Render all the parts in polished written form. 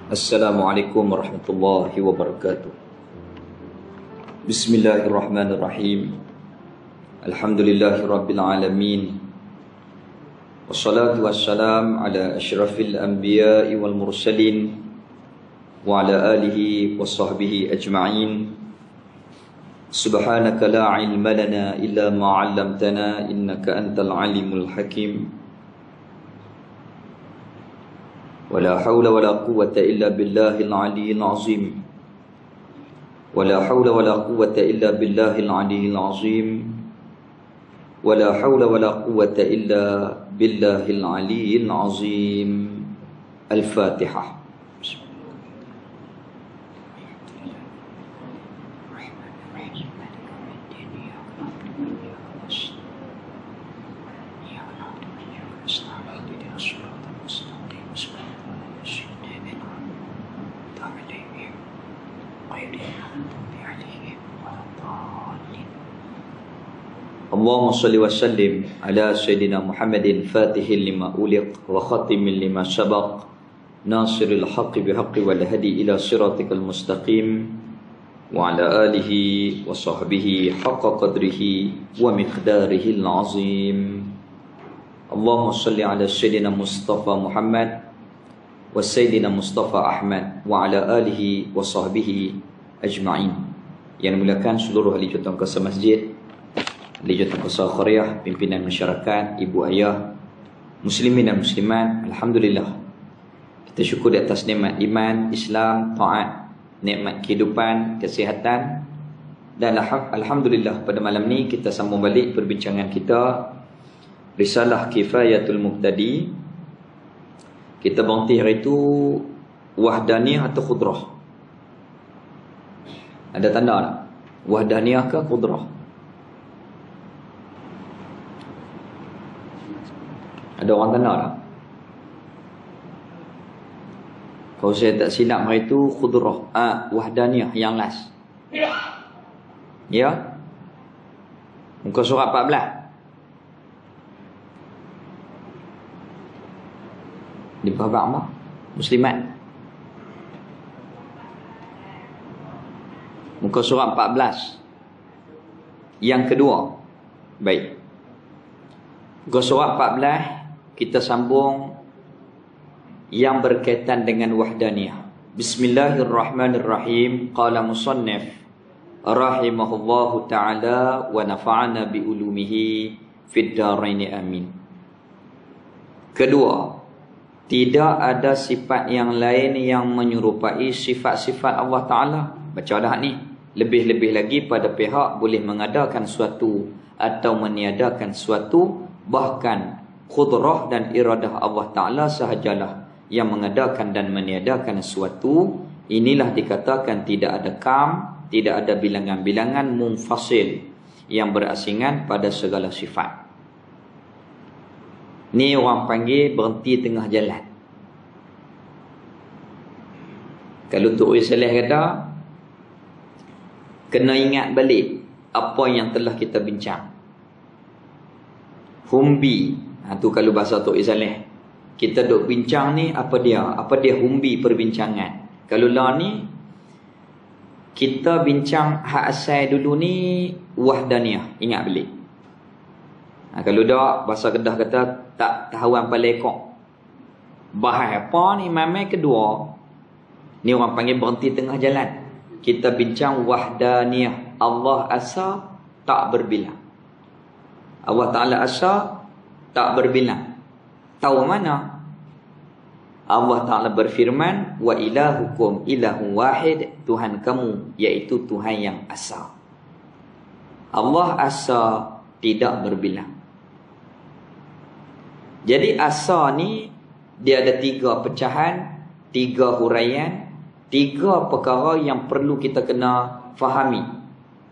Assalamualaikum warahmatullahi wabarakatuh. Bismillahirrahmanirrahim. Alhamdulillahi rabbil alamin. Wassalatu wassalam ala asyrafil anbiya'i wal mursalin wa ala alihi wa sahbihi ajma'in. Subhanaka la ilma lana illa ma 'allamtana innaka antal alimul hakim. ولا حول ولا قوة إلا بالله العلي العظيم ولا حول ولا قوة إلا بالله العلي العظيم ولا حول ولا قوة إلا بالله العلي العظيم. الفاتحة. Allahumma salli wa sallim ala Sayyidina Muhammadin fatihil lima uliq wa khatimin lima sabaq nasiril haqqi bihaqqi wal hadi ila siratikal mustaqim wa ala alihi wa sahbihi haqqa qadrihi wa miqdarihil azim. Allahumma salli ala Sayyidina Mustafa Muhammad wa Sayyidina Mustafa Ahmad wa ala alihi wa sahbihi ajma'in. Yang dimuliakan seluruh ahli jutaan kuasa masjid, ahli jutaan kuasa khariah, pimpinan masyarakat, ibu ayah, muslimin dan muslimat, alhamdulillah. Kita syukur di atas nikmat iman, Islam, taat, nikmat kehidupan, kesihatan, dan alhamdulillah pada malam ni kita sambung balik perbincangan kita Risalah Kifayatul Muqtadi. Kita berhenti hari itu wahdaniyah atau khudrah. Ada tanda tak? Wahdaniyah ke khudrah? Ada orang tanda tak? Kalau saya tak silap hari itu khudrah, wahdaniyah yang last. Ya? Muka surat 14. Di bawah apa? Muslimat. Muka surat 14. Yang kedua. Baik. Muka surat 14 kita sambung yang berkaitan dengan wahdaniyah. Bismillahirrahmanirrahim. Qala musannif rahimahullahu ta'ala wa nafa'ana bi ulumihi fid dharain amin. Kedua, tidak ada sifat yang lain yang menyerupai sifat-sifat Allah Ta'ala. Baca dah ni. Lebih-lebih lagi pada pihak boleh mengadakan suatu atau meniadakan suatu. Bahkan khudrah dan iradah Allah Ta'ala sahajalah yang mengadakan dan meniadakan suatu. Inilah dikatakan tidak ada kam, tidak ada bilangan-bilangan munfasil yang berasingan pada segala sifat. Ni orang panggil berhenti tengah jalan. Kalau Tok Saleh kata, kena ingat balik apa yang telah kita bincang. Humbi, tu kalau bahasa Tok Saleh. Kita duk bincang ni apa dia? Apa dia humbi perbincangan? Kalau lah ni kita bincang hak asal dulu ni wahdaniyah, ingat balik. Kalau dah bahasa Kedah kata tak tahuan palekok. Bahas apa ni mamai kedua. Ni orang panggil berhenti tengah jalan. Kita bincang wahdaniyah. Allah asa tak berbilang. Allah Ta'ala asa tak berbilang. Tahu mana? Allah Ta'ala berfirman, wa ilahukum ilahun wahid, Tuhan kamu iaitu Tuhan yang asa. Allah asa tidak berbilang. Jadi asa ni dia ada 3 pecahan, 3 huraian, 3 perkara yang perlu kita kena fahami.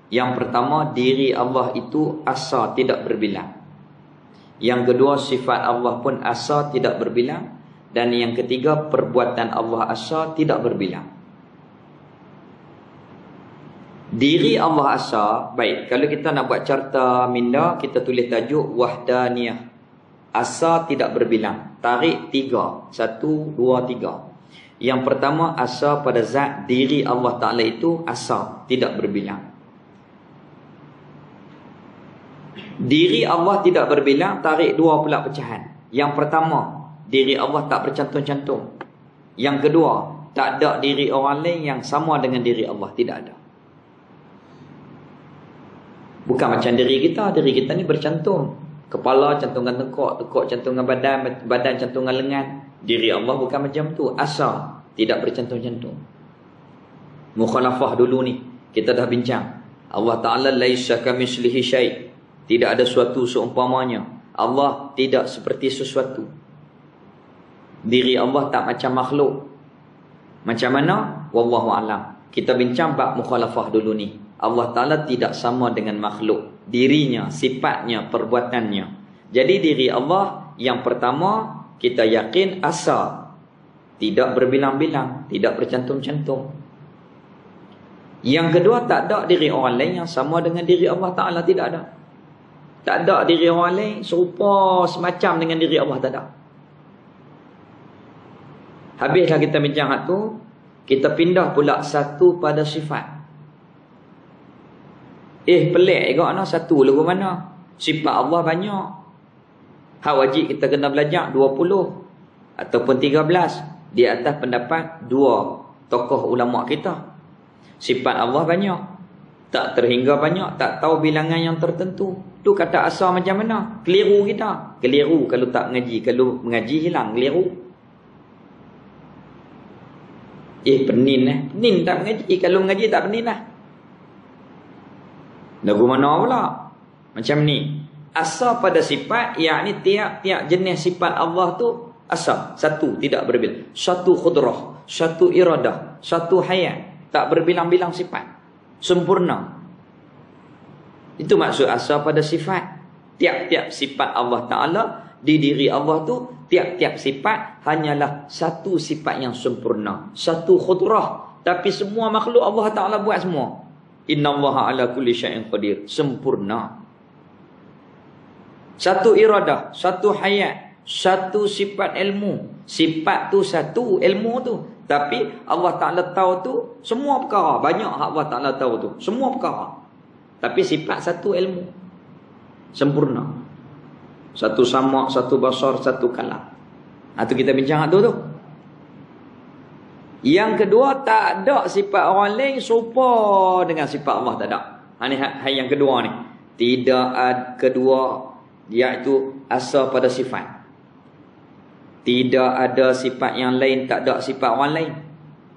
Yang pertama, diri Allah itu asa tidak berbilang. Yang kedua, sifat Allah pun asa tidak berbilang. Dan yang ketiga, perbuatan Allah asa tidak berbilang. Diri Allah asa, baik, kalau kita nak buat carta minda, kita tulis tajuk wahdaniyah. Asa tidak berbilang. Tarik 3. 1, 2, 3. Yang pertama, asa pada zat diri Allah Ta'ala itu asa, tidak berbilang. Diri Allah tidak berbilang, tarik dua pula pecahan. Yang pertama, diri Allah tak bercantum-cantum. Yang kedua, tak ada diri orang lain yang sama dengan diri Allah. Tidak ada. Bukan macam diri kita. Diri kita ni bercantum. Kepala cantungan tekuk, tekuk cantungan badan, badan cantungan lengan. Diri Allah bukan macam tu. Asa, tidak bercantum-cantum. Mukhalafah dulu ni kita dah bincang. Allah Ta'ala laisa kamitslihi syai'. Tidak ada suatu seumpamanya. Allah tidak seperti sesuatu. Diri Allah tak macam makhluk. Macam mana? Wallahu alam. Kita bincang bab mukhalafah dulu ni. Allah Ta'ala tidak sama dengan makhluk. Dirinya, sifatnya, perbuatannya. Jadi diri Allah yang pertama, kita yakin asa. Tidak berbilang-bilang, tidak bercantum-cantum. Yang kedua, tak ada diri orang lain yang sama dengan diri Allah Ta'ala. Tidak ada. Tak ada diri orang lain serupa semacam dengan diri Allah. Tak ada. Habislah kita bincang hak tu, kita pindah pula satu pada sifat. Pelik juga nak satu lagu mana? Sifat Allah banyak. Hak wajib kita kena belajar 20 ataupun 13 di atas pendapat dua tokoh ulama kita. Sifat Allah banyak, tak terhingga banyak, tak tahu bilangan yang tertentu. Tu kata asal macam mana? Keliru kita. Keliru kalau tak mengaji. Kalau mengaji hilang keliru. Penin Penin tak mengaji. Kalau mengaji tak penin lah. Lagu mana pula? Macam ni. Asal pada sifat, yakni tiap-tiap jenis sifat Allah tu asal. Satu, tidak berbilang. Satu khudrah, satu iradah, satu hayat. Tak berbilang-bilang sifat. Sempurna. Itu maksud asal pada sifat. Tiap-tiap sifat Allah Ta'ala di diri Allah tu, tiap-tiap sifat hanyalah satu sifat yang sempurna. Satu khudrah. Tapi semua makhluk Allah Ta'ala buat semua. Innallaha ala kulli syai'in qadir. Sempurna. Satu iradah, satu hayat, satu sifat ilmu. Sifat tu satu, ilmu tu. Tapi Allah Ta'ala tahu tu semua perkara. Banyak Allah Ta'ala tahu tu. Semua perkara. Tapi sifat satu ilmu. Sempurna. Satu sama, satu basar, satu kalam. Itu kita bincang tu. Yang kedua, tak ada sifat orang lain serupa dengan sifat Allah. Tak ada. Ini yang kedua ni. Tidak ada kedua, iaitu asal pada sifat. Tidak ada sifat yang lain, tak ada sifat orang lain.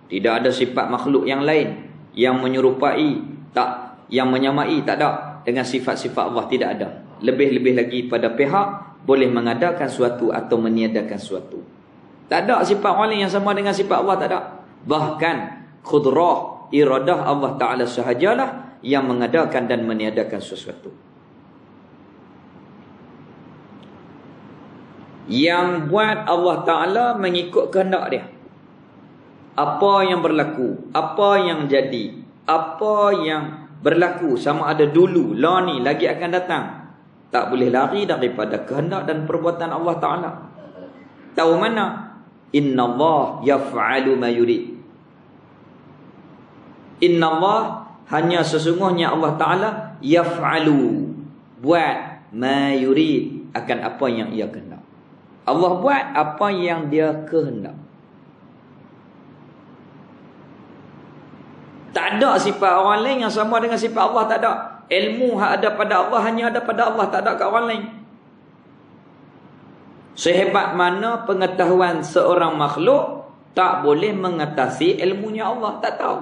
Tidak ada sifat makhluk yang lain yang menyerupai, tak, yang menyamai, tak ada dengan sifat-sifat Allah. Tidak ada. Lebih-lebih lagi pada pihak boleh mengadakan suatu atau meniadakan suatu. Tak ada sifat orang lain yang sama dengan sifat Allah. Tak ada. Bahkan khudrah, iradah Allah Ta'ala sahajalah yang mengadakan dan meniadakan sesuatu. Yang buat Allah Ta'ala mengikut kehendak dia. Apa yang berlaku, apa yang jadi, apa yang berlaku, sama ada dulu, lah ni, lagi akan datang, tak boleh lari daripada kehendak dan perbuatan Allah Ta'ala. Tahu mana? Inna Allah yaf'alu ma yurid. Inna Allah, hanya sesungguhnya Allah Ta'ala yaf'alu, buat ma yurid, akan apa yang ia kehendak. Allah buat apa yang dia kehendak. Tak ada sifat orang lain yang sama dengan sifat Allah. Tak ada. Ilmu yang ada pada Allah hanya ada pada Allah, tak ada kat orang lain. Sehebat mana pengetahuan seorang makhluk, tak boleh mengatasi ilmunya Allah. Tak tahu.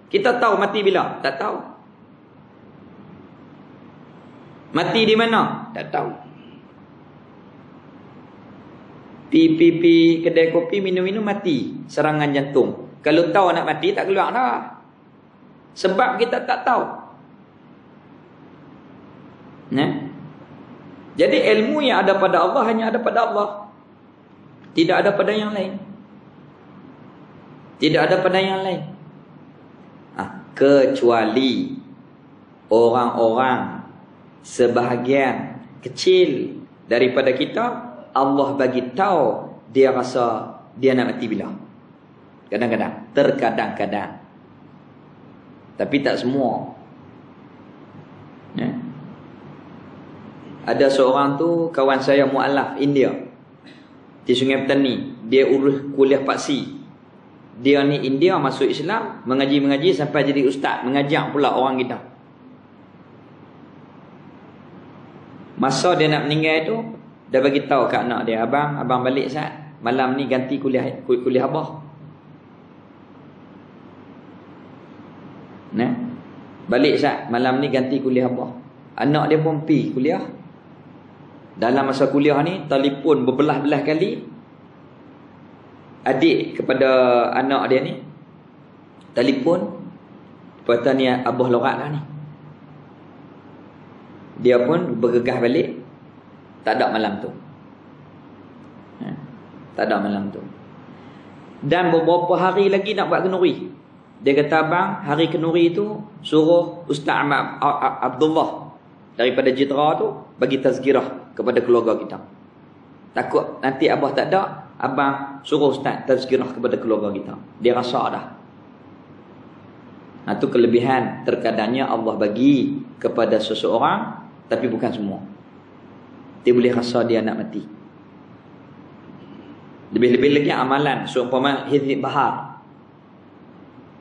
Kita tahu mati bila? Tak tahu. Mati di mana? Tak tahu. Pi kedai kopi minum-minum mati serangan jantung. Kalau tahu nak mati tak keluar dah. Sebab kita tak tahu. Jadi ilmu yang ada pada Allah hanya ada pada Allah. Tidak ada pada yang lain. Tidak ada pada yang lain. Kecuali orang-orang sebahagian kecil daripada kita, Allah bagi tahu dia rasa dia nak mati bila. Kadang-kadang. Terkadang-kadang. Tapi tak semua. Ya. Ada seorang tu, kawan saya mu'alaf India. Di Sungai Petani. Dia urus kuliah paksi. Dia ni India masuk Islam. Mengaji-mengaji sampai jadi ustaz. Mengajak pula orang kita. Masa dia nak meninggal tu, dah bagi tahu kat anak dia, abang balik Sat. Malam ni ganti kuliah abah. Nah. Balik Sat, malam ni ganti kuliah abah. Anak dia pun pergi kuliah. Dalam masa kuliah ni, telefon berbelah-belah kali. Adik kepada anak dia ni telefon, kata ni abah lorat lah ni. Dia pun bergegas balik. Tak ada malam tu. Tak ada malam tu. Dan beberapa hari lagi nak buat kenuri. Dia kata, abang, hari kenuri tu suruh Ustaz Ahmad Abdullah daripada Jitra tu bagi tazkirah kepada keluarga kita. Takut nanti abah tak ada, abang suruh Ustaz tazkirah kepada keluarga kita. Dia rasa dah. Itu kelebihan. Terkadangnya Allah bagi kepada seseorang, tapi bukan semua. Dia boleh rasa dia nak mati. Lebih-lebih lagi amalan. Seumpama hizib bahar.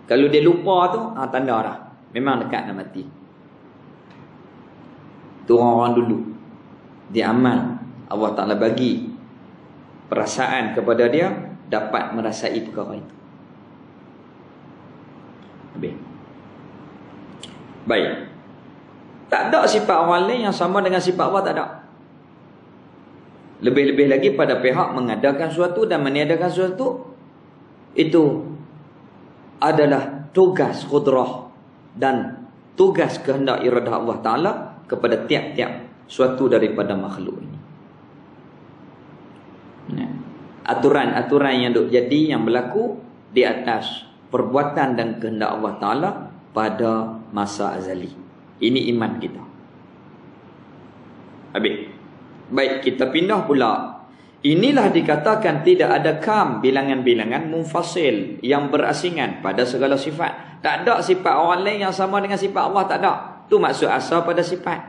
Kalau dia lupa tu, tanda dah. Memang dekat nak mati. Itu orang-orang dulu. Dia amal. Allah Ta'ala bagi perasaan kepada dia, dapat merasai perkara itu. Habis. Baik. Tak ada sifat orang lain yang sama dengan sifat Allah, tak ada. Lebih-lebih lagi pada pihak mengadakan sesuatu dan meniadakan sesuatu, itu adalah tugas qudrah dan tugas kehendak iradah Allah Ta'ala kepada tiap-tiap suatu daripada makhluk ini. Aturan-aturan yang duk jadi, yang berlaku di atas perbuatan dan kehendak Allah Ta'ala pada masa azali. Ini iman kita. Habis. Baik, kita pindah pula. Inilah dikatakan tidak ada kam, bilangan-bilangan munfasil yang berasingan pada segala sifat. Tak ada sifat orang lain yang sama dengan sifat Allah, tak ada. Tu maksud asal pada sifat.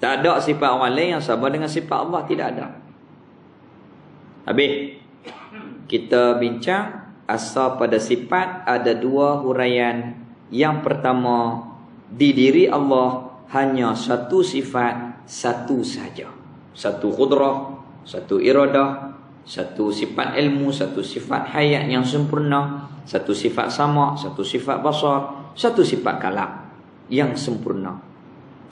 Tak ada sifat orang lain yang sama dengan sifat Allah, tidak ada. Habis. Kita bincang asal pada sifat ada dua huraian. Yang pertama, di diri Allah hanya satu sifat, satu saja. Satu qudrah, satu iradah, satu sifat ilmu, satu sifat hayat yang sempurna, satu sifat sama, satu sifat basar, satu sifat kalam yang sempurna.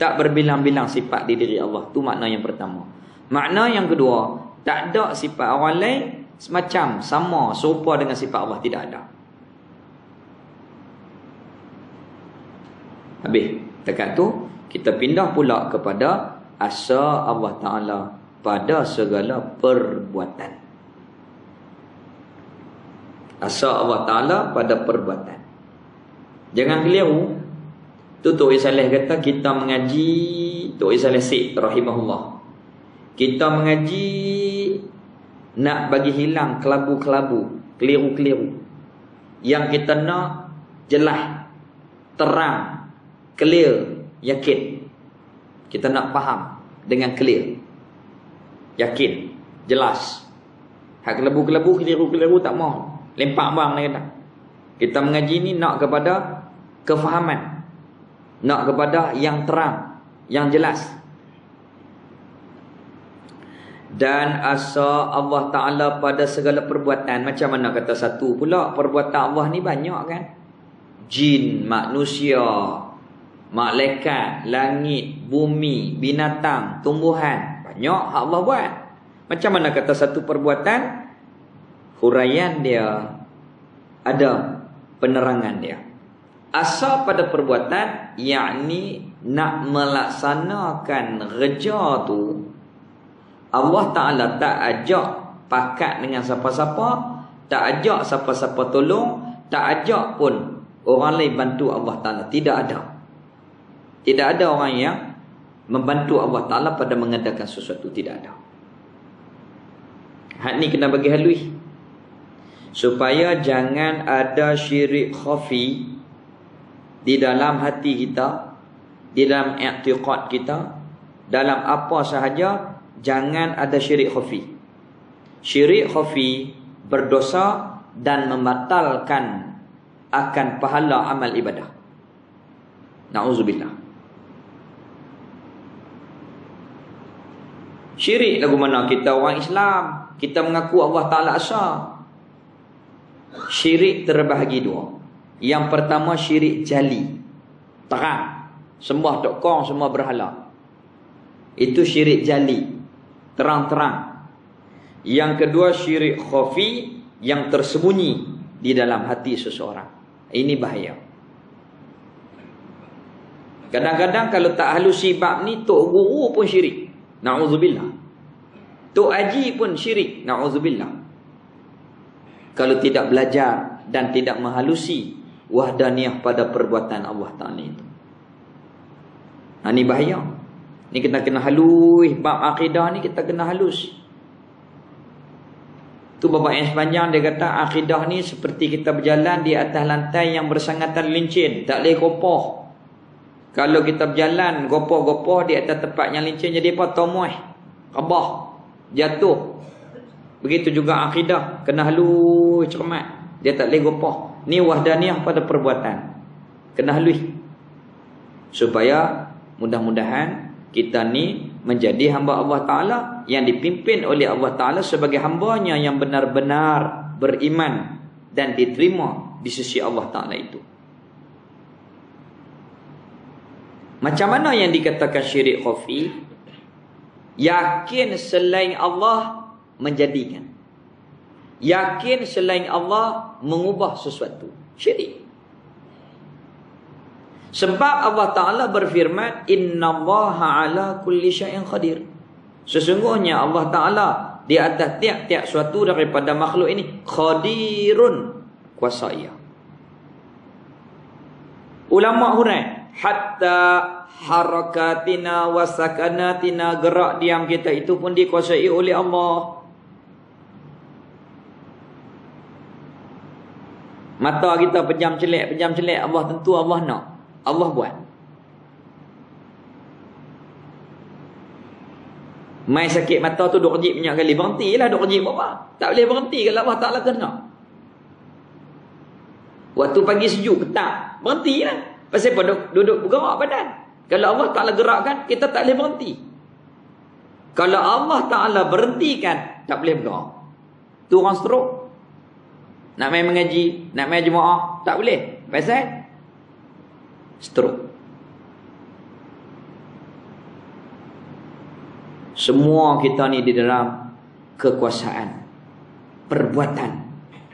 Tak berbilang-bilang sifat di diri Allah. Tu makna yang pertama. Makna yang kedua, tak ada sifat orang lain semacam, sama, serupa dengan sifat Allah. Tidak ada. Habis. Dekat tu, kita pindah pula kepada asa Allah Ta'ala pada segala perbuatan. Asa Allah Ta'ala pada perbuatan. Jangan keliru. Tu Tok Saleh kata kita mengaji, Tok Saleh Sik rahimahullah. Kita mengaji nak bagi hilang kelabu-kelabu, keliru-keliru. Yang kita nak jelas, terang, clear, yakin. Kita nak faham dengan clear, yakin, jelas. Hak kelebu-kelebu, keliru-keliru tak mau. Lempak bang dia kata. Kita mengaji ni nak kepada kefahaman, nak kepada yang terang, yang jelas. Dan asa Allah Ta'ala pada segala perbuatan. Macam mana kata satu pula? Perbuatan Allah ni banyak kan? Jin, manusia, malaikat, langit, bumi, binatang, tumbuhan. Banyak hak Allah buat. Macam mana kata satu perbuatan? Huraian dia ada penerangan dia. Asal pada perbuatan, yakni nak melaksanakan kerja tu, Allah Ta'ala tak ajak pakat dengan siapa-siapa, tak ajak siapa-siapa tolong, tak ajak pun orang lain bantu Allah Ta'ala. Tidak ada. Tidak ada orang yang membantu Allah Ta'ala pada mengadakan sesuatu. Tidak ada. Hak ni kena bagi halui. supaya jangan ada syirik khafi di dalam hati kita, di dalam i'tiqad kita, dalam apa sahaja, jangan ada syirik khafi. Syirik khafi berdosa dan membatalkan akan pahala amal ibadah. Na'udzubillah. Syirik lagu mana kita orang Islam, kita mengaku Allah Ta'ala asa. Syirik terbahagi dua. Yang pertama syirik jali, terang, sembah tok kong semua berhala. Itu syirik jali, terang-terang. Yang kedua syirik khafi, yang tersembunyi di dalam hati seseorang. Ini bahaya. Kadang-kadang kalau tak halusi bab ni, tok guru pun syirik. Na'udzubillah. Tok haji pun syirik. Na'udzubillah. Kalau tidak belajar dan tidak menghalusi wahdaniyah pada perbuatan Allah Ta'ala itu. Ini bahaya. Ni kita kena halus. Bab akidah ni kita kena halus. Tu bapa yang sepanjang dia kata akidah ni seperti kita berjalan di atas lantai yang bersangatan lincin, tak boleh kopoh. Kalau kita berjalan gopoh-gopoh di atas tempat yang lincin, jadi apa? Tomoh, rebah, jatuh. Begitu juga akidah, kena halus cermat, dia tak boleh gopoh. Ni wahdaniyah pada perbuatan, kena halus, supaya mudah-mudahan kita ni menjadi hamba Allah Ta'ala yang dipimpin oleh Allah Ta'ala sebagai hambanya yang benar-benar beriman dan diterima di sisi Allah Ta'ala itu. Macam mana yang dikatakan syirik khafi? Yakin selain Allah menjadikan, yakin selain Allah mengubah sesuatu. Syirik. Sebab Allah Ta'ala berfirman, innallaha ala kulli syai'in qadir. Sesungguhnya Allah Ta'ala di atas tiap-tiap suatu daripada makhluk ini qadirun, kuasa ia. Ulama hurai, hatta harakatina wa sakanatina, gerak diam kita itu pun dikuasai oleh Allah. Mata kita pejam celik, Allah tentu Allah nak, Allah buat. Mai sakit mata tu duk kejip banyak kali, berhentilah duk kejip apa? Tak boleh berhenti kalau Allah Ta'ala kena. Waktu pagi sejuk petang, berhentilah. Pasal apa duduk bergerak badan? Kalau Allah Ta'ala gerakkan, kita tak boleh berhenti. Kalau Allah Ta'ala berhentikan, tak boleh bergerak. Tu orang stroke. Nak main mengaji, nak main jemaah, tak boleh. Pasal stroke. Semua kita ni di dalam kekuasaan perbuatan.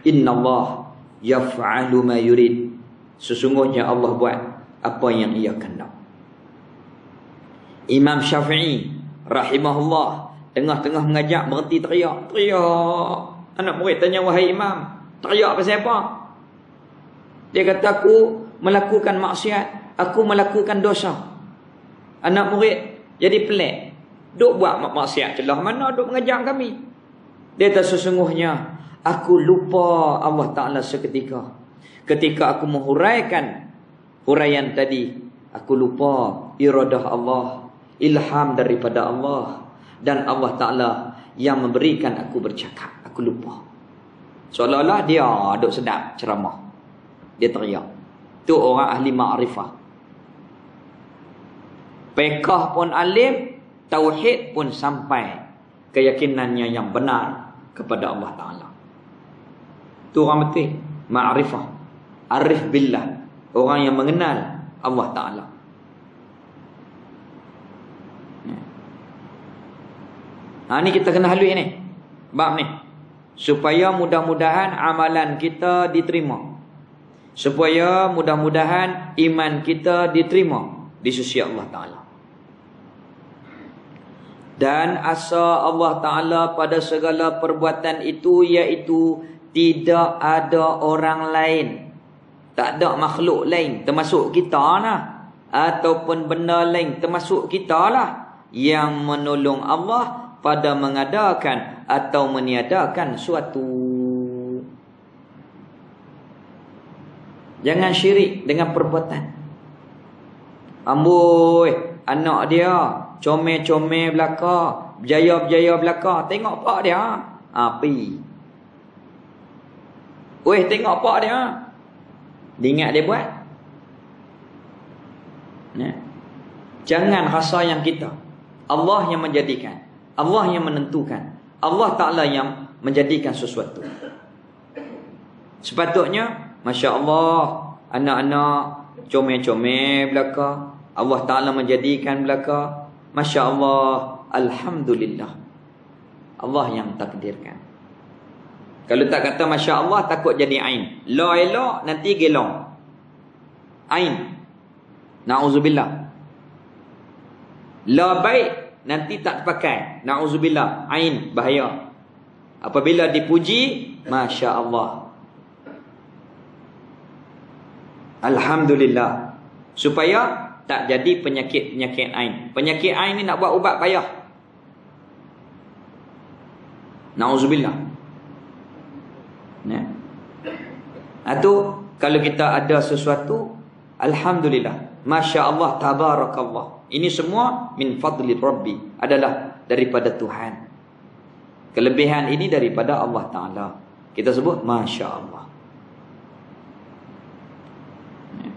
Innallah yaf'alu ma yurid. Sesungguhnya Allah buat apa yang ia kehendak. Imam Syafi'i rahimahullah tengah-tengah mengajak berhenti teriak. Anak murid tanya, wahai imam, teriak pasal apa? Dia kata, aku melakukan maksiat, aku melakukan dosa. Anak murid jadi pelik, duk buat maksiat celah mana duk mengajar kami. Dia kata, sesungguhnya aku lupa Allah Ta'ala seketika. Ketika aku menghuraikan huraian tadi, aku lupa iradah Allah, ilham daripada Allah, dan Allah Ta'ala yang memberikan aku bercakap. Aku lupa. Seolah-olah dia duk sedap ceramah, dia teriak. Tu orang ahli ma'rifah. Fiqh pun alim, tauhid pun sampai keyakinannya yang benar kepada Allah Ta'ala. Tu orang betul ma'rifah, arif billah, orang yang mengenal Allah Ta'ala. Ni kita kena halui ni, bab ni, supaya mudah-mudahan amalan kita diterima, supaya mudah-mudahan iman kita diterima di sisi Allah Ta'ala. Dan asa Allah Ta'ala pada segala perbuatan itu, iaitu tidak ada orang lain, tak ada makhluk lain termasuk kita lah, ataupun benda lain termasuk kita lah, yang menolong Allah pada mengadakan atau meniadakan suatu. Jangan syirik dengan perbuatan. Amboi, anak dia comel-comel belaka, berjaya-berjaya belaka, tengok pak dia. Pi. Weh, tengok pak dia. Dia ingat dia buat. Ya. Jangan rasa yang kita. Allah yang menjadikan. Allah yang menentukan. Allah Ta'ala yang menjadikan sesuatu. Sepatutnya, Masya Allah, anak-anak comel-comel belaka. Allah Ta'ala menjadikan belaka. Masya Allah, Alhamdulillah. Allah yang takdirkan. Kalau tak kata Masya Allah, takut jadi ain. La elok, nanti gelong. Ain. Na'udzubillah. La baik, nanti tak pakai. Na'udzubillah. Ain, bahaya. Apabila dipuji, Masya Allah. Alhamdulillah. Supaya tak jadi penyakit-penyakit ain. Penyakit ain ni nak buat ubat payah. Na'udzubillah. Ya. Itu kalau kita ada sesuatu, Alhamdulillah. Masya Allah, tabarakallah. Ini semua min fadli Rabbi. Adalah daripada Tuhan. Kelebihan ini daripada Allah Ta'ala. Kita sebut Masya Allah. Ya.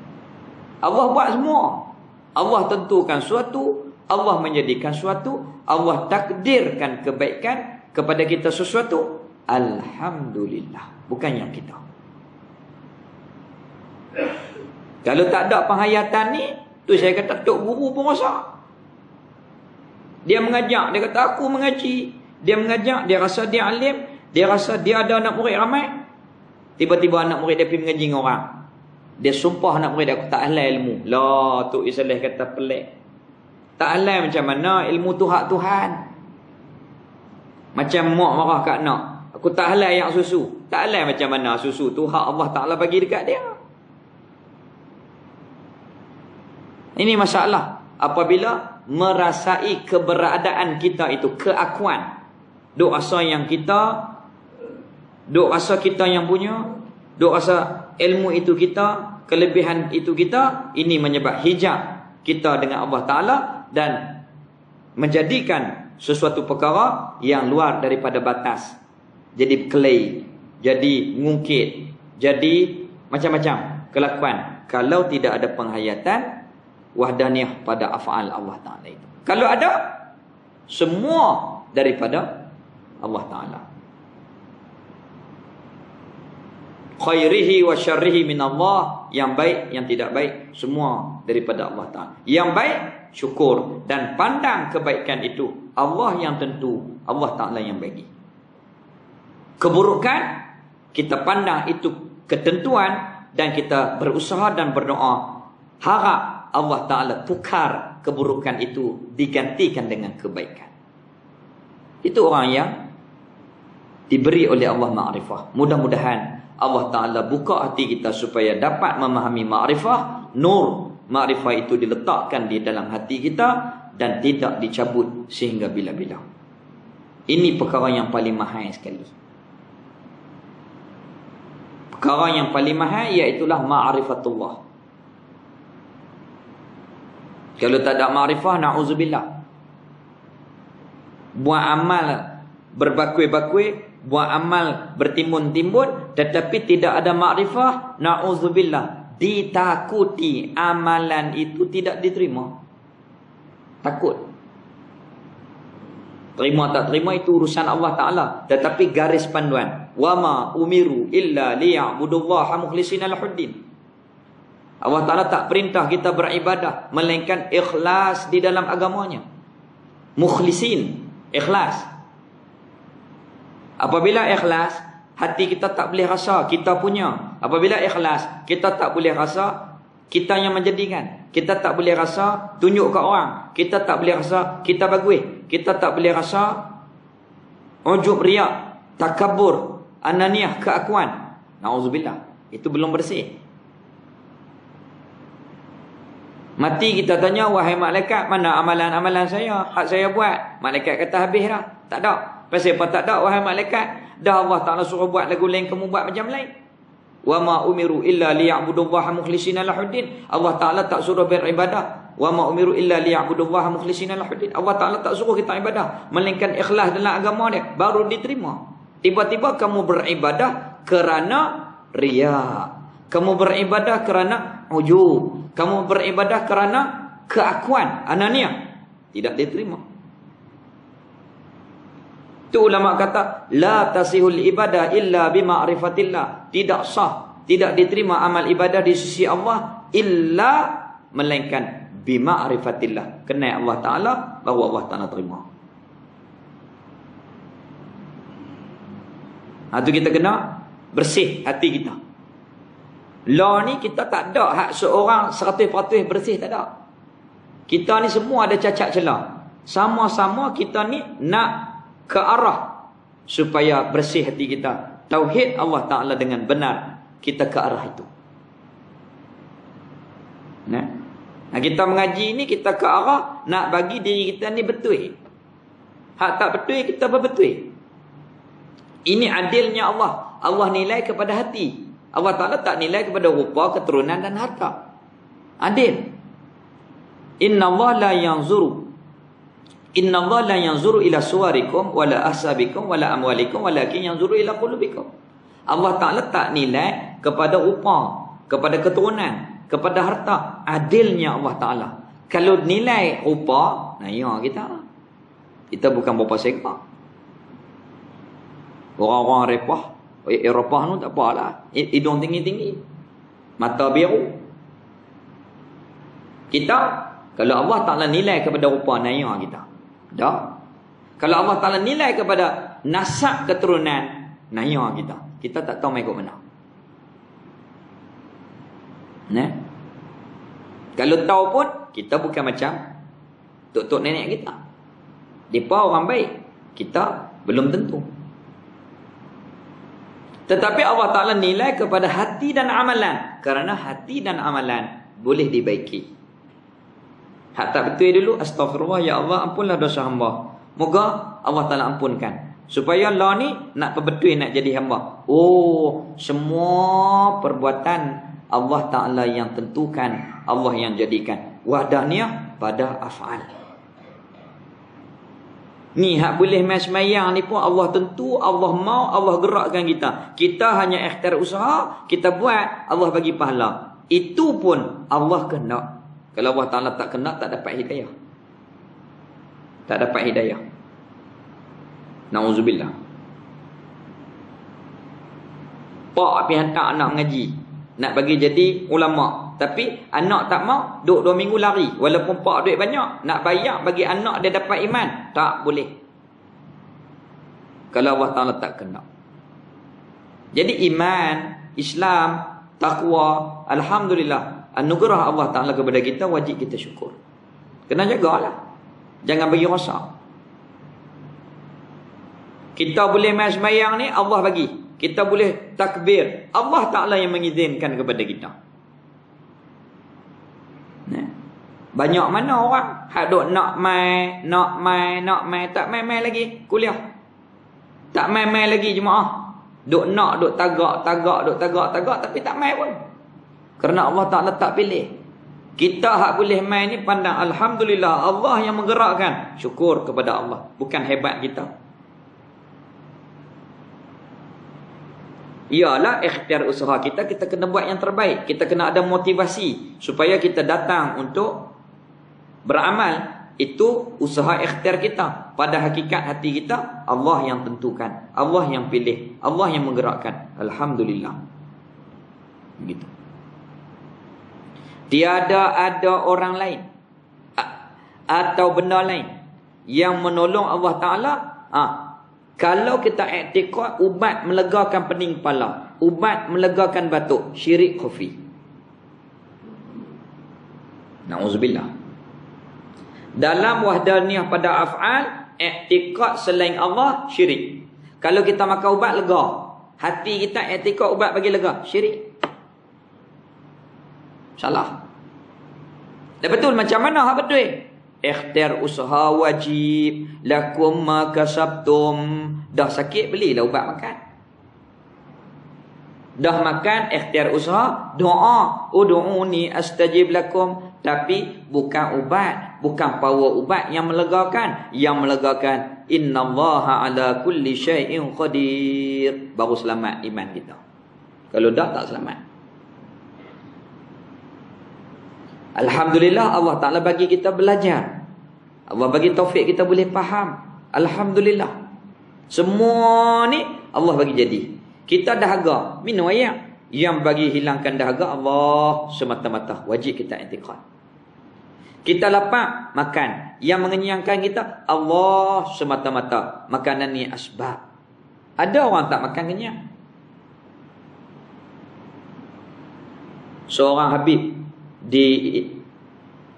Allah buat semua. Allah tentukan suatu. Allah menjadikan suatu. Allah takdirkan kebaikan kepada kita sesuatu. Alhamdulillah. Bukan yang kita. Kalau tak ada penghayatan ni, tu saya kata Tok Guru pun rosak. Dia mengajak, dia kata aku mengaji. Dia mengajak, dia rasa dia alim, dia rasa dia ada anak murid ramai. Tiba-tiba anak murid dia pergi mengaji dengan orang. Dia sumpah anak murid aku tak halal ilmu. Lah, Tok Isalih kata pelik. Tak halal macam mana ilmu tu hak Tuhan. Macam mak marah kat anak. Aku tak halal yang susu. Tak halal macam mana susu tu hak Allah Ta'ala bagi dekat dia. Ini masalah. Apabila merasai keberadaan kita itu, keakuan. Duk rasa yang kita, duk rasa kita yang punya, duk rasa ilmu itu kita, kelebihan itu kita, ini menyebab hijab kita dengan Allah Ta'ala dan menjadikan sesuatu perkara yang luar daripada batas. Jadi clay, jadi ngungkit, jadi macam-macam kelakuan. Kalau tidak ada penghayatan wahdaniyah pada af'al Allah Ta'ala itu. Kalau ada, semua daripada Allah Ta'ala. Khairihi wa syarrihi min Allah. Yang baik, yang tidak baik, semua daripada Allah Ta'ala. Yang baik, syukur. Dan pandang kebaikan itu Allah yang tentu, Allah Ta'ala yang bagi. Keburukan, kita pandang itu ketentuan dan kita berusaha dan berdoa. Harap Allah Ta'ala tukar keburukan itu digantikan dengan kebaikan. Itu orang yang diberi oleh Allah ma'rifah. Mudah-mudahan Allah Ta'ala buka hati kita supaya dapat memahami ma'rifah. Nur ma'rifah itu diletakkan di dalam hati kita dan tidak dicabut sehingga bila-bila. Ini perkara yang paling mahal sekali. Perkara yang paling mahal iaitulah ma'rifatullah. Kalau tak ada ma'rifah, na'udzubillah. Buat amal berbakui-bakui, buat amal bertimbun-timbun, tetapi tidak ada ma'rifah, na'udzubillah. Ditakuti amalan itu tidak diterima. Takut. Terima tak terima itu urusan Allah Ta'ala. Tetapi garis panduan. وَمَا أُمِرُوا إِلَّا لِيَعْبُدُوا اللَّهَ مُخْلِصِينَ لَهُ الدِّينَ. Allah Ta'ala tak perintah kita beribadah melainkan ikhlas di dalam agamanya. Mukhlisin, ikhlas. Apabila ikhlas, hati kita tak boleh rasa kita punya. Apabila ikhlas, kita tak boleh rasa kita yang menjadikan. Kita tak boleh rasa tunjuk ke orang. Kita tak boleh rasa kita bagus. Kita tak boleh rasa ujub, riak, takabur, ananiah, keakuan. Na'udzubillah. Itu belum bersih. Mati kita tanya, wahai malaikat, mana amalan-amalan saya? Hak saya buat. Malaikat kata habis dah. Tak ada. Pasal apa tak ada, wahai malaikat? Dah Allah Ta'ala suruh buat lagu lain, kamu buat macam lain. Wa ma umiru illa liya'budullaha mukhlishina lahuddin. Allah Ta'ala tak suruh beribadah. Wa ma umiru illa liya'budullaha mukhlishina lahuddin. Allah Ta'ala tak suruh kita ibadah, melainkan ikhlas dalam agama dia, baru diterima. Tiba-tiba kamu beribadah kerana riya. Kamu beribadah kerana ujub. Kamu beribadah kerana keakuan, ananiah. Tidak diterima. Tu ulama kata, la tasihul ibadah illa bima'rifatillah. Tidak sah, tidak diterima amal ibadah di sisi Allah illa melainkan bima'rifatillah. Kenal Allah Ta'ala, baru Allah Ta'ala terima. Itu kita kena bersih hati kita. Law ni kita tak ada hak seorang 100% bersih, tak ada. Kita ni semua ada cacat celah. Sama-sama kita ni nak ke arah supaya bersih hati kita. Tauhid Allah Ta'ala dengan benar, kita ke arah itu. Nah, kita mengaji ni kita ke arah nak bagi diri kita ni betul. Hak tak betul kita berbetul. Ini adilnya Allah. Allah nilai kepada hati. Allah Ta'ala tak nilai kepada rupa, keturunan dan harta. Adil. Inna Allah la yanzuru ila suwarikum wala ahsabikum wala amwalikum walakin yanzuru ila qulubikum. Allah Ta'ala tak nilai kepada rupa, kepada keturunan, kepada harta. Adilnya Allah Ta'ala. Kalau nilai rupa, nah ya kita bukan berapa seka. Orang-orang Eropah tu tak apalah. Hidung tinggi-tinggi, mata biru. Kita, kalau Allah Ta'ala nilai kepada rupa, naya kita. Dah. Kalau Allah Ta'ala nilai kepada nasab keturunan, naya kita. Kita tak tahu mai ikut mana. Nah. Kalau tahu pun, kita bukan macam tok-tok nenek kita. Depa orang baik, kita belum tentu. Tetapi Allah Ta'ala nilai kepada hati dan amalan. Kerana hati dan amalan boleh dibaiki. Hak tak betul dulu, astagfirullah, ya Allah ampunlah dosa hamba. Moga Allah Ta'ala ampunkan. Supaya Allah ni nak perbetul, nak jadi hamba. Oh, semua perbuatan Allah Ta'ala yang tentukan, Allah yang jadikan. Wahdaniyah pada af'al. Ni hak boleh main semayang ni pun Allah tentu, Allah mau, Allah gerakkan kita. Kita hanya ikhtiar usaha, kita buat, Allah bagi pahala. Itu pun Allah kehendak. Kalau Allah Ta'ala tak kehendak, tak dapat hidayah. Tak dapat hidayah. Na'udzubillah. Pak pergi hantar anak mengaji, nak bagi jadi ulama'. Tapi anak tak mau, duduk 2 minggu lari. Walaupun pak duit banyak, nak bayar bagi anak dia dapat iman, tak boleh. Kalau Allah Ta'ala tak kenal. Jadi iman, Islam, taqwa, alhamdulillah, anugerah Allah Ta'ala kepada kita, wajib kita syukur. Kena jagalah. Jangan bagi rasa. Kita boleh main semayang ni, Allah bagi. Kita boleh takbir, Allah Ta'ala yang mengizinkan kepada kita. Banyak mana orang hak duk nak mai tak mai lagi kuliah. Tak mai lagi jemaah. Duk nak duk tagak tapi tak mai pun. Kerana Allah Ta'ala tak pilih. Kita hak boleh mai ni pandang alhamdulillah, Allah yang menggerakkan. Syukur kepada Allah, bukan hebat kita. Ialah ikhtiar usaha kita kena buat yang terbaik. Kita kena ada motivasi supaya kita datang untuk beramal. Itu usaha ikhtiar kita. Pada hakikat hati kita, Allah yang tentukan, Allah yang pilih, Allah yang menggerakkan. Alhamdulillah. Begitu. Tiada ada orang lain atau benda lain yang menolong Allah Ta'ala. Kalau kita i'tiqad ubat melegakan pening kepala, ubat melegakan batuk, syirik khafi. Na'udzubillah. Dalam wahdaniyah pada af'al, i'tiqad selain Allah, syirik. Kalau kita makan ubat lega, hati kita i'tiqad ubat bagi lega, syirik. Salah. Dah betul macam mana hak betul? Ikhtiar usaha wajib, lakum ma kasabtum. Dah sakit belilah ubat makan. Dah makan, ikhtiar usaha, doa, ud'uni astajib lakum. Tapi bukan ubat, bukan power ubat yang melegakan. Yang melegakan, innallaha ala kulli syai'in qadir. Baru selamat iman kita. Kalau dah, tak selamat. Alhamdulillah, Allah Ta'ala bagi kita belajar. Allah bagi taufik kita boleh faham. Alhamdulillah. Semua ni Allah bagi jadi. Kita dahaga minum air. Yang bagi hilangkan dahaga Allah semata-mata. Wajib kita i'tiqad. Kita lapar, makan. Yang mengenyangkan kita Allah semata-mata. Makanan ni asbab. Ada orang tak makan kenyang. Seorang Habib di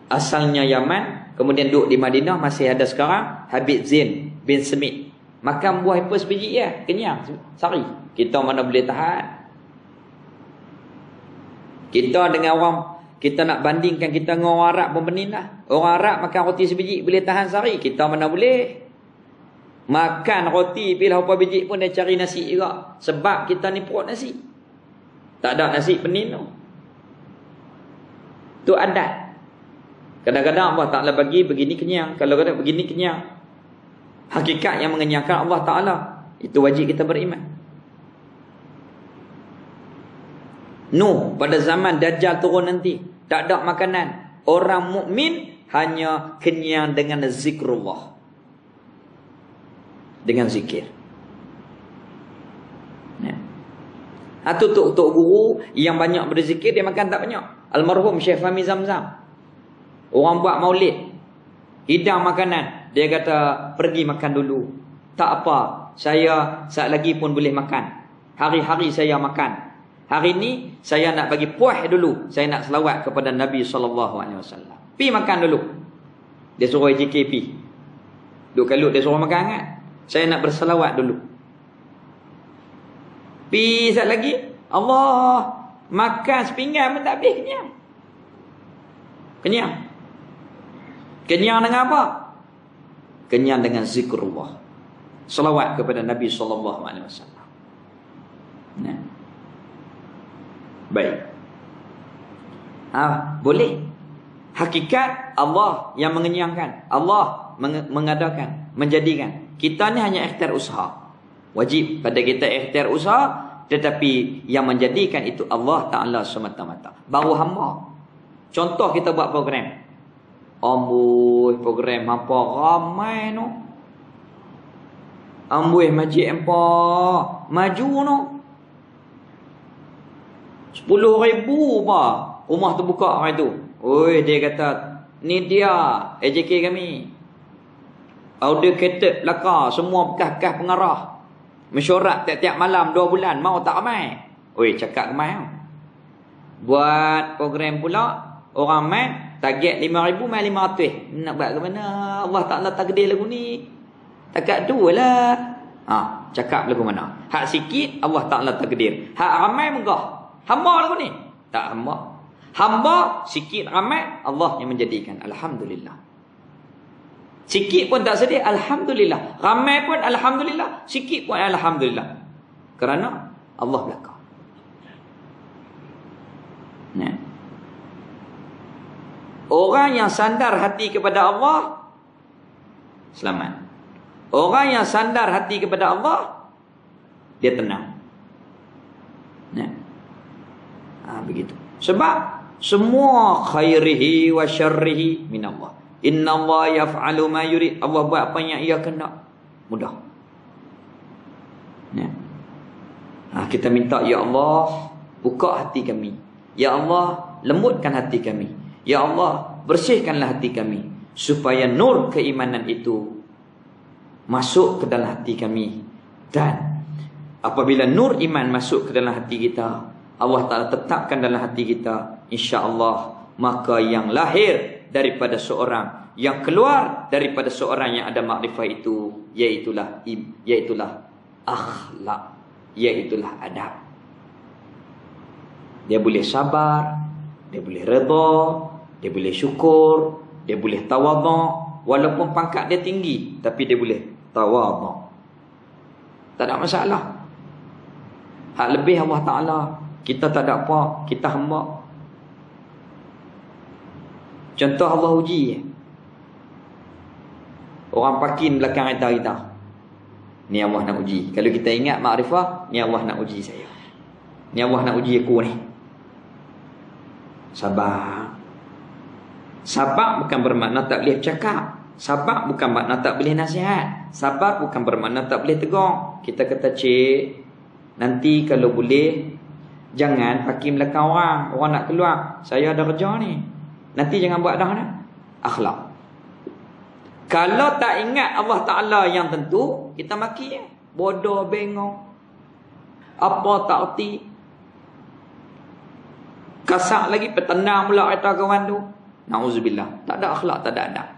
asalnya Yaman, kemudian duduk di Madinah, masih ada sekarang, Habib Zain bin Smith. Makan buah apple sebiji ya, kenyang sehari. Kita mana boleh tahan. Kita dengan orang, kita nak bandingkan kita dengan orang Arab pun benin lah. Orang Arab makan roti sebiji boleh tahan sehari, kita mana boleh. Makan roti pilih apa biji pun dia cari nasi juga. Sebab kita ni perut nasi. Tak ada nasi penin tu. Tu adat. Kadang-kadang Allah Ta'ala bagi begini kenyang, kalau kadang begini kenyang. Hakikat yang mengenyangkan Allah Ta'ala. Itu wajib kita beriman. Nuh, pada zaman Dajjal turun nanti, tak ada makanan. Orang mukmin hanya kenyang dengan zikrullah. Dengan zikir. Itu tok guru yang banyak berzikir, dia makan tak banyak. Almarhum Syekh Fahmi Zamzam. Orang buat maulid, hidang makanan, dia kata pergi makan dulu. Tak apa, saya saat lagi pun boleh makan. Hari-hari saya makan. Hari ni saya nak bagi puas dulu. Saya nak selawat kepada Nabi SAW. Pi makan dulu. Dia suruh JKP. Duk kalut dia suruh makan kan. Saya nak berselawat dulu. Pi saat lagi, Allah, makan sepinggan pun tak habis kenyang. Kenyang. Kenyang dengan apa? Kenyang dengan zikrullah. Selawat kepada Nabi SAW. Nah. Baik. Boleh. Hakikat Allah yang mengenyangkan. Allah mengadakan, menjadikan. Kita ni hanya ikhtiar usaha. Wajib pada kita ikhtiar usaha, tetapi yang menjadikan itu Allah Ta'ala semata-mata. Baru hamba. Contoh kita buat program. Amboi program apa ramai no. Amboi majlis apa maju no. 10,000 apa rumah terbuka hari tu. Oi, dia kata ni dia AJK kami. Order catered belaka, semua bekas-bekas pengarah. Mesyuarat tiap-tiap malam 2 bulan, mau tak ramai. Oi, cakap ramai. Buat program pula, orang mai target 5,000 mai 500. Nak buat ke mana? Allah Ta'ala takdir lagu ni. Takat tu lah. Cakap lagu mana? Hak sikit Allah Ta'ala takdir. Hak ramai megah. Hamba lagu ni. Tak hamba. Hamba sikit ramai Allah yang menjadikan. Alhamdulillah. Sikit pun tak sedih, alhamdulillah. Ramai pun alhamdulillah, sikit pun alhamdulillah. Kerana Allah belaka. Nah. Orang yang sandar hati kepada Allah selamat. Orang yang sandar hati kepada Allah dia tenang. Nah. Begitu. Sebab semua khairihi wa syarrihi min Allah. Inna Allah yaf'alu ma yurid. Allah buat apa yang ia kehendak. Mudah. Ya. Kita minta, ya Allah, buka hati kami. Ya Allah, lembutkan hati kami. Ya Allah, bersihkanlah hati kami. Supaya nur keimanan itu masuk ke dalam hati kami. Dan apabila nur iman masuk ke dalam hati kita, Allah Ta'ala tetapkan dalam hati kita, insya-Allah, maka yang lahir daripada seorang, yang keluar daripada seorang yang ada makrifah itu, iaitulah akhlak, iaitulah adab. Dia boleh sabar, dia boleh redha, dia boleh syukur, dia boleh tawadhu, walaupun pangkat dia tinggi, tapi dia boleh tawadhu. Tak ada masalah. Hak lebih Allah Ta'ala. Kita tak ada apa, kita hamba. Contoh Allah uji. Orang pakin belakang kita. Ni Allah nak uji. Kalau kita ingat makrifah, ni Allah nak uji saya. Ni Allah nak uji aku ni. Sabar. Sabar bukan bermakna tak boleh bercakap. Sabar bukan makna tak boleh nasihat. Sabar bukan bermakna tak boleh tegur. Kita kata, cik, nanti kalau boleh, jangan pakai belakang orang. Orang nak keluar. Saya ada kerja ni. Nanti jangan buat dah ni. Akhlak. Kalau tak ingat Allah Ta'ala yang tentu, kita maki ya. Bodoh, bengong. Apa tak erti. Kasak lagi, petendang pula kata kawan tu. Na'udzubillah. Tak ada akhlak, tak ada adab.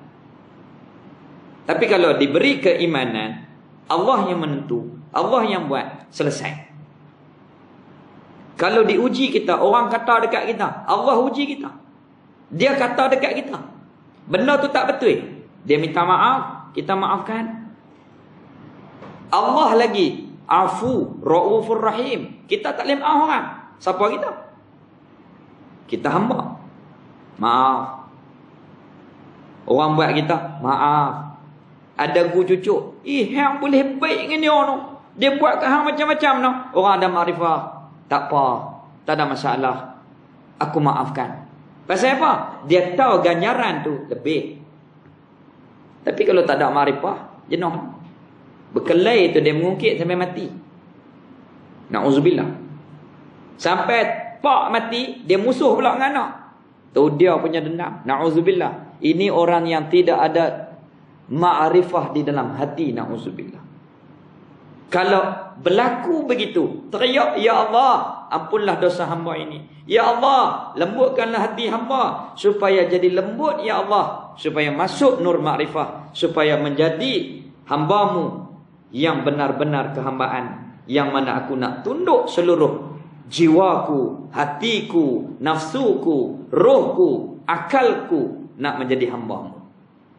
Tapi kalau diberi keimanan, Allah yang menentu, Allah yang buat, selesai. Kalau diuji kita, orang kata dekat kita, Allah uji kita. Dia kata dekat kita, benda tu tak betul, dia minta maaf, kita maafkan. Allah lagi afu, ra'ufur rahim. Kita tak boleh maaf orang. Siapa kita? Kita hamba. Maaf. Orang buat kita, maaf. Ada guru cucuk, hang boleh baik dengan dia tu. Dia buat ke hang macam-macam tu. Orang ada makrifah, tak apa, tak ada masalah. Aku maafkan. Pasal apa? Dia tahu ganjaran tu lebih. Tapi kalau tak ada makrifah, jenuh. Berkelai tu dia mengungkit sampai mati. Na'udzubillah. Sampai pak mati, dia musuh pula dengan anak. Tu dia punya dendam. Na'udzubillah. Ini orang yang tidak ada ma'rifah di dalam hati. Na'udzubillah. Kalau berlaku begitu, teriak, ya Allah, ampunlah dosa hamba ini. Ya Allah, lembutkanlah hati hamba supaya jadi lembut, ya Allah, supaya masuk nur ma'rifah, supaya menjadi hambamu yang benar-benar kehambaan, yang mana aku nak tunduk seluruh jiwaku, hatiku, nafsuku, rohku, akalku nak menjadi hambamu.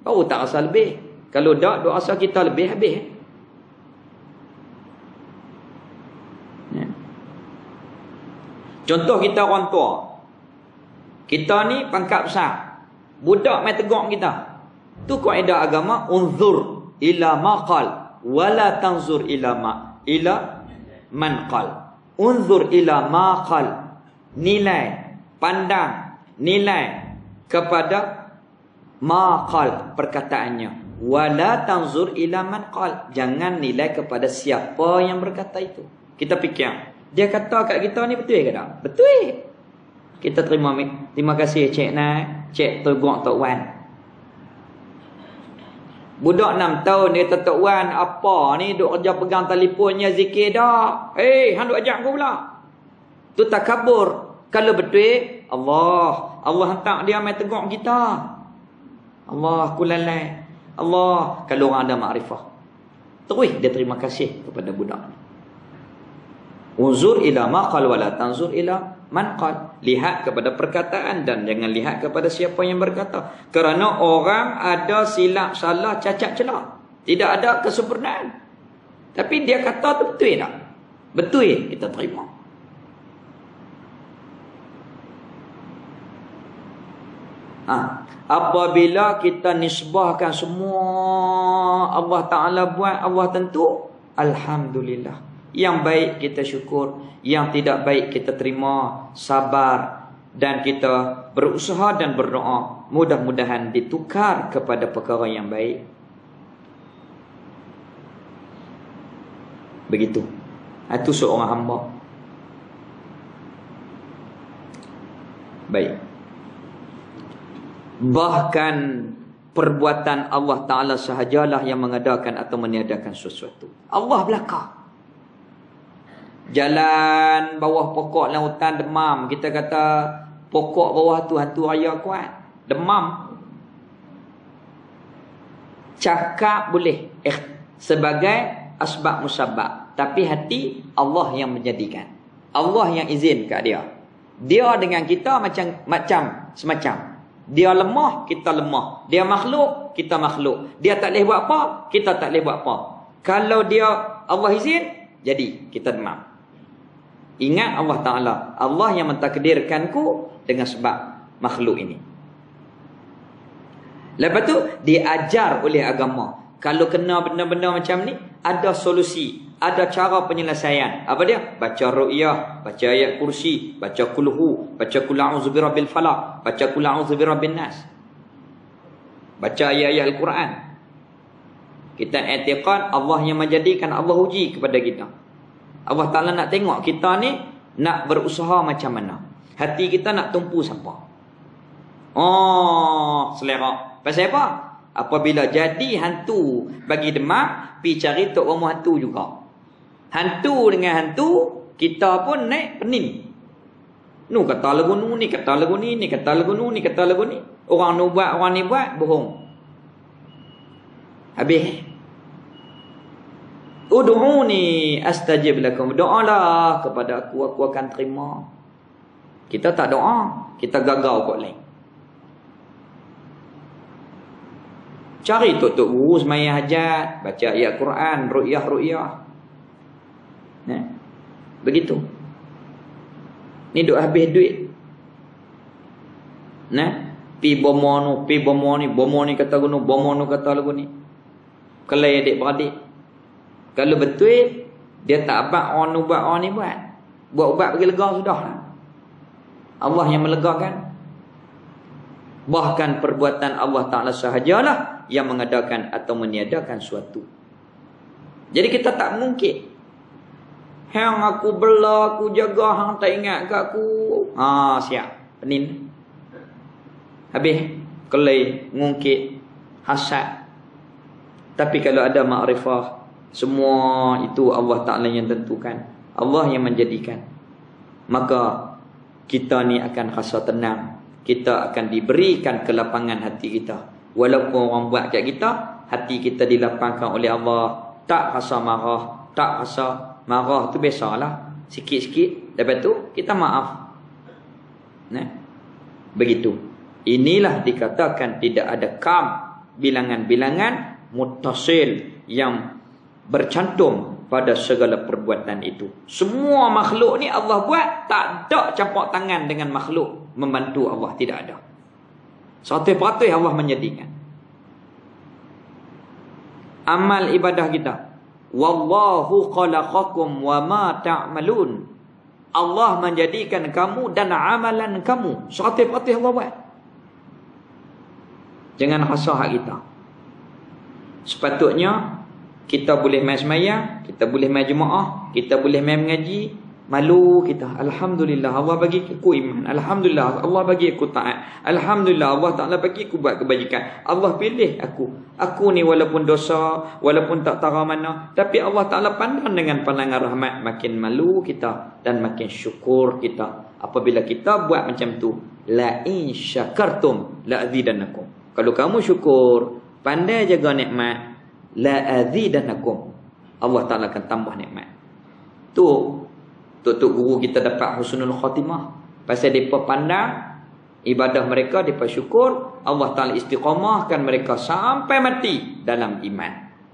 Baru tak rasa lebih. Kalau tak, doa rasa kita lebih habis. Ya. Contoh kita orang tua. Kita ni pangkat besar. Budak main tegur kita. Tu kaedah agama, unzur ila ma qal wala tanzur ila man qal. Unzur ila ma qal. Nilai, pandang, nilai kepada maqal, perkataannya. Wala tanzur ila man qal. Jangan nilai kepada siapa yang berkata itu. Kita fikir, dia kata kat kita ni betul ke tak? Betul. Kita terima kasih cik Nai, cik tegur Tok Wan. Budak 6 tahun dia kata, Tok Wan, apa ni duk kerja pegang telefonnya zikir dah. Hang duk ajak aku pula. Tu takabur. Kalau betul, Allah hantar dia main tegur kita. Allah, aku lalai. Allah, kalau orang ada makrifah, terus dia terima kasih kepada budak ni. Unzur ila ma qal wala tanzur ila man qal. Lihat kepada perkataan dan jangan lihat kepada siapa yang berkata. Kerana orang ada silap, salah, cacat, celah. Tidak ada kesempurnaan. Tapi dia kata tu betul tak? Betul, kita terima. Apabila kita nisbahkan semua Allah Ta'ala buat, Allah tentu, alhamdulillah. Yang baik kita syukur, yang tidak baik kita terima, sabar, dan kita berusaha dan berdoa, mudah-mudahan ditukar kepada perkara yang baik. Begitu. Itu seorang hamba. Baik. Bahkan perbuatan Allah Ta'ala sahajalah yang mengadakan atau meniadakan sesuatu. Allah belakang. Jalan bawah pokok lautan demam. Kita kata pokok bawah tu hantu raya kuat. Demam. Cakap boleh sebagai asbab musabab. Tapi hati Allah yang menjadikan. Allah yang izin kat dia. Dia dengan kita macam semacam. Dia lemah, kita lemah. Dia makhluk, kita makhluk. Dia tak boleh buat apa, kita tak boleh buat apa. Kalau dia Allah izin, jadi kita demam. Ingat Allah Ta'ala. Allah yang mentakdirkanku dengan sebab makhluk ini. Lepas tu, diajar oleh agama. Kalau kena benda-benda macam ni, ada solusi. Ada cara penyelesaian. Apa dia? Baca ru'yah, baca ayat kursi, baca kulhu, baca kul a'udzu birabbil falaq, baca kul a'udzu birabbin nas. Baca ayat-ayat Al-Quran. Kita i'tiqad Allah yang menjadikan, Allah uji kepada kita. Allah Ta'ala nak tengok kita ni nak berusaha macam mana. Hati kita nak tumpu siapa. Oh, selera. Pasal apa? Apabila jadi hantu bagi demak, pi cari tok rumah hantu juga. Hantu dengan hantu, kita pun naik pening. Nu kata lagu nu, ni kata lagu ni, ni kata lagu nu, ni kata lagu ni. Orang nu buat, orang ni buat, bohong. Habis. Ud'uni astajib lakum. Doalah kepada aku akan terima. Kita tak doa, kita gagal kot lain. Cari tok-tok guru sembahyang hajat, baca ayat Quran, ru'yah. Nah, begitu. Ni duk habis duit. Nah, pi bomo ni kata gunu, bomo nu kata lagu ni. Kalau adik-beradik, kalau betul dia tak abang orang ubat orang ni buat. Buat ubat bagi lega sudah. Allah yang melegakan. Bahkan perbuatan Allah Ta'ala sahajalah yang mengadakan atau meniadakan suatu. Jadi kita tak mungkin. Hang aku bela, aku jaga, hang tak ingat kat aku. Siap. Penin. Habis. Kelai, ngungkit, hasad. Tapi kalau ada makrifah, semua itu Allah Ta'ala yang tentukan. Allah yang menjadikan. Maka kita ni akan rasa tenang. Kita akan diberikan kelapangan hati kita. Walaupun orang buat kat kita, hati kita dilapangkan oleh Allah. Tak rasa marah. Tak rasa marah tu biasalah. Sikit-sikit. Lepas tu kita maaf. Nah, begitu. Inilah dikatakan tidak ada kam. Bilangan-bilangan muttasil yang bercantum pada segala perbuatan itu. Semua makhluk ni Allah buat, tak ada campur tangan dengan makhluk membantu Allah, tidak ada. 100% Allah menjadikan. Amal ibadah kita, wallahu khalaqakum wa ma ta'malun. Allah menjadikan kamu dan amalan kamu. 100% Allah buat. Jangan rasa hak kita. Sepatutnya kita boleh main semayang, kita boleh main jemaah, kita boleh main mengaji. Malu kita. Alhamdulillah Allah bagi aku iman. Alhamdulillah Allah bagi aku taat. Alhamdulillah Allah Ta'ala bagi aku buat kebajikan. Allah pilih aku. Aku ni walaupun dosa, walaupun tak tahu mana, tapi Allah Ta'ala pandang dengan pandangan rahmat. Makin malu kita dan makin syukur kita apabila kita buat macam tu. La in syakartum la azidannakum. Kalau kamu syukur, pandai jaga nikmat, la azidannakum, Allah Ta'ala akan tambah nikmat. Tu tok guru kita dapat husnul khatimah. Pasal mereka pandang ibadah mereka, mereka syukur, Allah Ta'ala istiqamahkan mereka sampai mati dalam iman.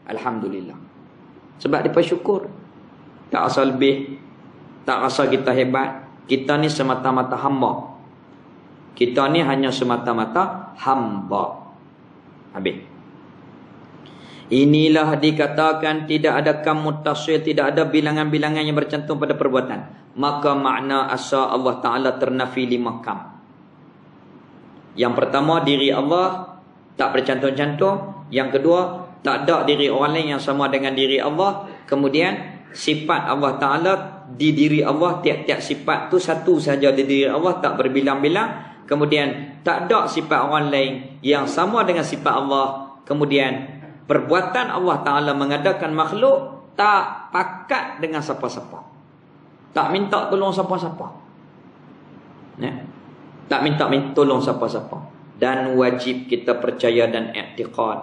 Alhamdulillah. Sebab mereka syukur. Tak rasa lebih, tak rasa kita hebat. Kita ni semata-mata hamba. Kita ni hanya semata-mata hamba. Habis. Inilah dikatakan tidak ada kam muttasil, tidak ada bilangan-bilangan yang bercantum pada perbuatan. Maka makna asal Allah Ta'ala ternafi 5 kam. Yang pertama, diri Allah tak bercantum-cantum. Yang kedua, tak ada diri orang lain yang sama dengan diri Allah. Kemudian sifat Allah Ta'ala di diri Allah, tiap-tiap sifat tu satu saja di diri Allah, tak berbilang-bilang. Kemudian tak ada sifat orang lain yang sama dengan sifat Allah. Kemudian perbuatan Allah Ta'ala mengadakan makhluk tak pakat dengan siapa-siapa. Tak minta tolong siapa-siapa. Tak minta tolong siapa-siapa. Dan wajib kita percaya dan i'tiqad.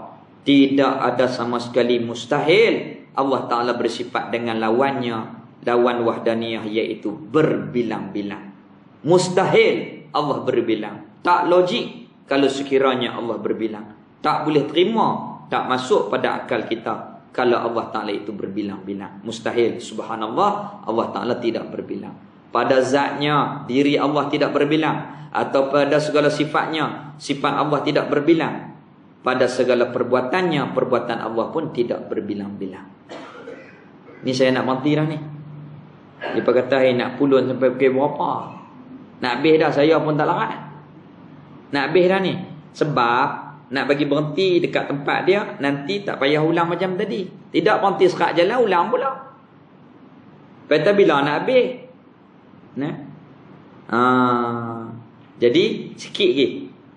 Tidak ada sama sekali mustahil Allah Ta'ala bersifat dengan lawannya. Lawan wahdaniyah, iaitu berbilang-bilang. Mustahil Allah berbilang. Tak logik kalau sekiranya Allah berbilang. Tak boleh terima, tak masuk pada akal kita kalau Allah Ta'ala itu berbilang-bilang. Mustahil. Subhanallah, Allah Ta'ala tidak berbilang. pada zatnya diri Allah tidak berbilang, atau pada segala sifatnya sifat Allah tidak berbilang, pada segala perbuatannya perbuatan Allah pun tidak berbilang-bilang. Ni saya nak berhenti dah ni. Dia kata nak pulun sampai pukul berapa? Nak habis dah, saya pun tak larat. Nak habis dah ni. Sebab nak bagi berhenti dekat tempat dia, nanti tak payah ulang macam tadi. Tidak berhenti sekat jalan, ulang pula. Kata bila nak habis? Nah. Jadi sikit lagi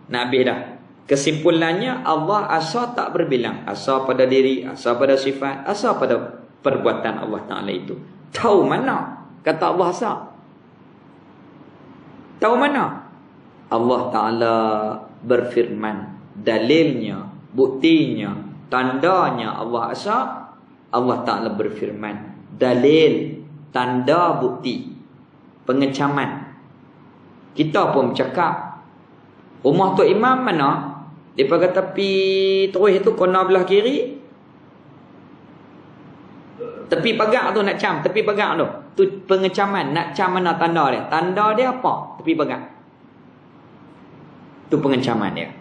nak habis dah. Kesimpulannya, Allah asal tak berbilang. Asal pada diri, asal pada sifat, asal pada perbuatan Allah Ta'ala itu. Tahu mana? Kata Allah asal. Tahu mana? Allah Ta'ala berfirman. Dalilnya, buktinya, tandanya Allah asal. Allah Ta'ala berfirman. Dalil, tanda, bukti, pengecaman. Kita pun bercakap, rumah Tok Imam mana? Dia pakai tepi terus itu kona belah kiri. Tepi pagar tu nak cam, tepi pagar tu. Tu pengecaman, nak cam mana tanda dia? Tanda dia apa? Tepi pagar. Tu pengecaman dia.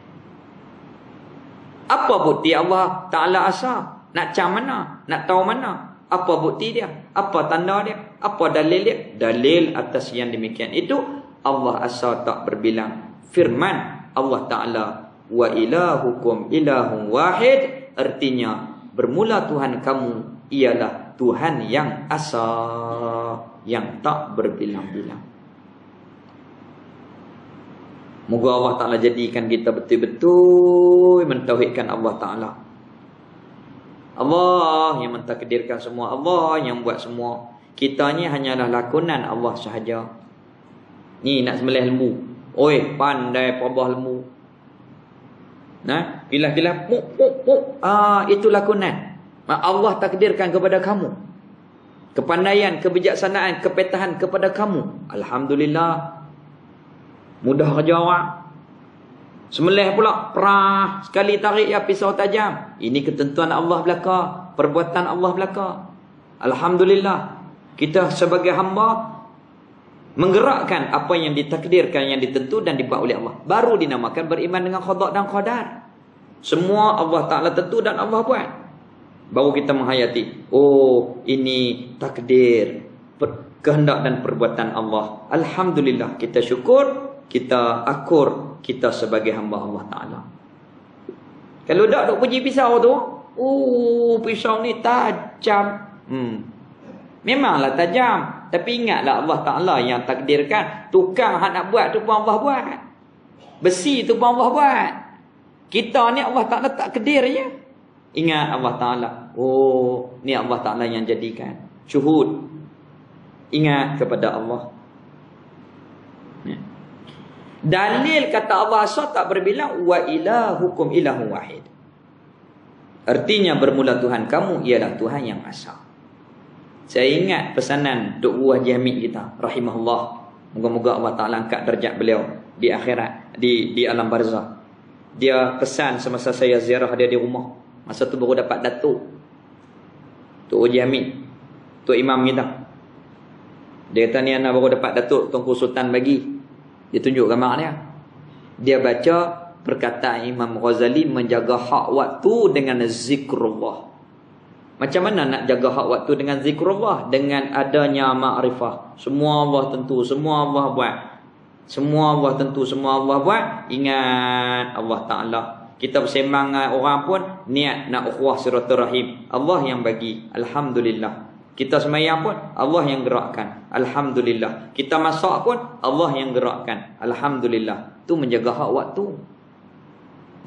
Apa bukti Allah Ta'ala asal? Nak cam mana? Nak tahu mana? Apa bukti dia? Apa tanda dia? Apa dalil dia? Dalil atas yang demikian itu Allah asal tak berbilang. Firman Allah Ta'ala, wa ilahukum ilahun wahid, artinya bermula Tuhan kamu ialah Tuhan yang asa, yang tak berbilang-bilang. Moga Allah Ta'ala jadikan kita betul-betul mentauhidkan Allah Ta'ala. Allah yang mentakdirkan semua, Allah yang buat semua. Kita ni hanyalah lakonan Allah sahaja. Ni nak sembelih lembu, oi pandai perabah lembu. Nah, pilah-pilah puk puk puk. Itu lakonan. Allah takdirkan kepada kamu. Kepandaian, kebijaksanaan, kepetahan kepada kamu. Alhamdulillah. Mudah kerja awak. Sembelih pula, perah sekali tarik ya pisau tajam. Ini ketentuan Allah belaka, perbuatan Allah belaka. Alhamdulillah. Kita sebagai hamba menggerakkan apa yang ditakdirkan, yang ditentu dan dibuat oleh Allah. Baru dinamakan beriman dengan qada dan qadar. Semua Allah Ta'ala tentu dan Allah buat. Baru kita menghayati, oh ini takdir, kehendak dan perbuatan Allah. Alhamdulillah, kita syukur, kita akur, kita sebagai hamba Allah Ta'ala. Kalau tak duk puji pisau tu, pisau ni tajam. Memanglah tajam, tapi ingatlah Allah Ta'ala yang takdirkan. Tukang hak nak buat tu pun Allah buat. Besi tu pun Allah buat. Kita ni Allah Ta'ala takdir je. Ingat Allah Ta'ala. Oh, ni Allah Ta'ala yang jadikan. Syuhud. Ingat kepada Allah. Dalil kata Allah asal tak berbilang, wa ilahukum ilahun wahid. Artinya bermula Tuhan kamu ialah Tuhan yang asal. Saya ingat pesanan Duk Buah Hamid kita, rahimahullah. Moga-moga Allah Ta'ala angkat darjat beliau di akhirat, di alam barzah. Dia pesan semasa saya ziarah dia di rumah. Masa tu baru dapat datuk Duk Buah Hamid, Tok Imam kita. Dia kata ni anak baru dapat datuk Tunku Sultan bagi. Dia tunjuk gambar dia. Dia baca perkataan Imam Ghazali, menjaga hak waktu dengan zikrullah. Macam mana nak jaga hak waktu dengan zikrullah? Dengan adanya ma'rifah. Semua Allah tentu, semua Allah buat. Semua Allah tentu, semua Allah buat. Ingat Allah Ta'ala. Kita bersembang dengan orang pun, niat nak ukhuwah silaturahim. Allah yang bagi. Alhamdulillah. Kita semayang pun, Allah yang gerakkan. Alhamdulillah. Kita masak pun, Allah yang gerakkan. Alhamdulillah. Itu menjaga hak waktu.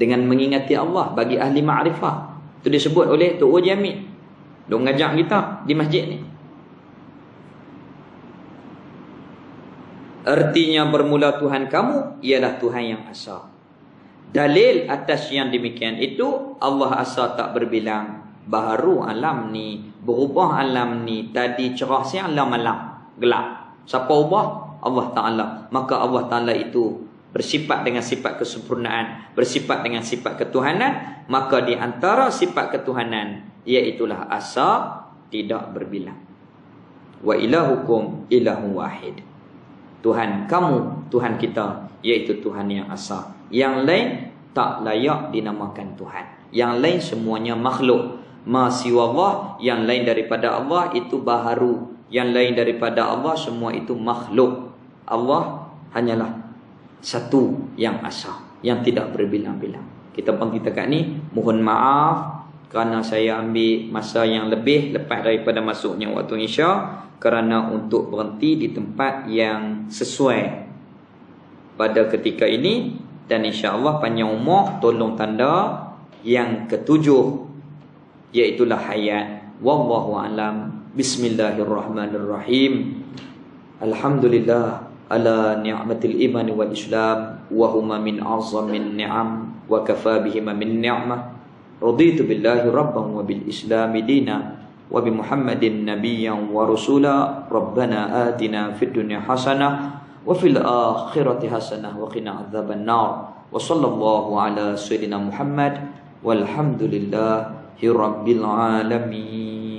Dengan mengingati Allah bagi ahli ma'rifah. Itu disebut oleh Tok Uji Hamid. Dia mengajak kita di masjid ni. Artinya bermula Tuhan kamu ialah Tuhan yang asal. Dalil atas yang demikian itu, Allah asal tak berbilang. Baru alam ni, berubah alam ni. Tadi cerah siang, malam gelap. Siapa ubah? Allah Ta'ala. Maka Allah Ta'ala itu bersifat dengan sifat kesempurnaan, bersifat dengan sifat ketuhanan. Maka di antara sifat ketuhanan, iaitulah asa tidak berbilang. Wa ilahukum ilahun wahid. Tuhan kamu, Tuhan kita, iaitu Tuhan yang asa. Yang lain tak layak dinamakan Tuhan. Yang lain semuanya makhluk. Ma siwa Allah, yang lain daripada Allah itu baharu. Yang lain daripada Allah semua itu makhluk. Allah hanyalah satu yang asa, yang tidak berbilang-bilang. Kita berhenti dekat ni. Mohon maaf kerana saya ambil masa yang lebih lepas daripada masuknya waktu Isya, kerana untuk berhenti di tempat yang sesuai pada ketika ini. Dan insya-Allah panjang umur, tolong tanda yang ketujuh, iaitulah hayat. Wallahu alam. Bismillahirrahmanirrahim. Alhamdulillah ala ni'matil iman wal islam wa huma min azamin ni'am wa kafa bihima min ni'mah. Raditu billahi rabban wa bil islami dina wa bi Muhammadin nabiyyan wa rasula. Rabbana atina fid dunya hasanah wa fil akhirati hasanah wa qina adzaban nar. Wa sallallahu ala sayyidina Muhammad walhamdulillahi rabbil alamin.